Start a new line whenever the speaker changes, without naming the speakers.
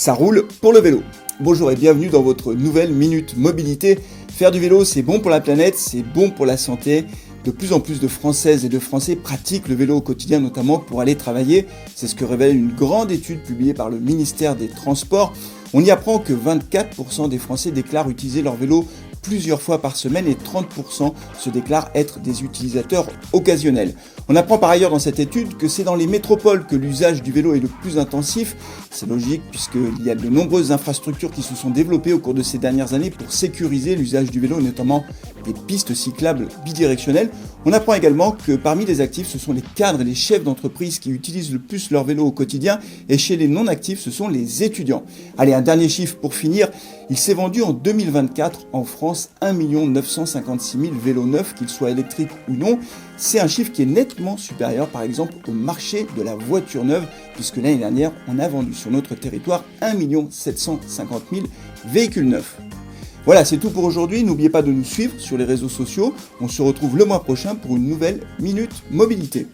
Ça roule pour le vélo. Bonjour et bienvenue dans votre nouvelle Minute Mobilité. Faire du vélo, c'est bon pour la planète, c'est bon pour la santé. De plus en plus de Françaises et de Français pratiquent le vélo au quotidien, notamment pour aller travailler. C'est ce que révèle une grande étude publiée par le ministère des Transports. On y apprend que 24% des Français déclarent utiliser leur vélo plusieurs fois par semaine et 30% se déclarent être des utilisateurs occasionnels. On apprend par ailleurs dans cette étude que c'est dans les métropoles que l'usage du vélo est le plus intensif. C'est logique puisqu'il y a de nombreuses infrastructures qui se sont développées au cours de ces dernières années pour sécuriser l'usage du vélo, notamment des pistes cyclables bidirectionnelles. On apprend également que parmi les actifs, ce sont les cadres et les chefs d'entreprise qui utilisent le plus leur vélo au quotidien, et chez les non-actifs, ce sont les étudiants. Allez, un dernier chiffre pour finir. Il s'est vendu en 2024 en France 1 956 000 vélos neufs, qu'ils soient électriques ou non. C'est un chiffre qui est nettement supérieur, par exemple, au marché de la voiture neuve, puisque l'année dernière, on a vendu sur notre territoire 1 750 000 véhicules neufs. Voilà, c'est tout pour aujourd'hui. N'oubliez pas de nous suivre sur les réseaux sociaux. On se retrouve le mois prochain pour une nouvelle Minute Mobilité.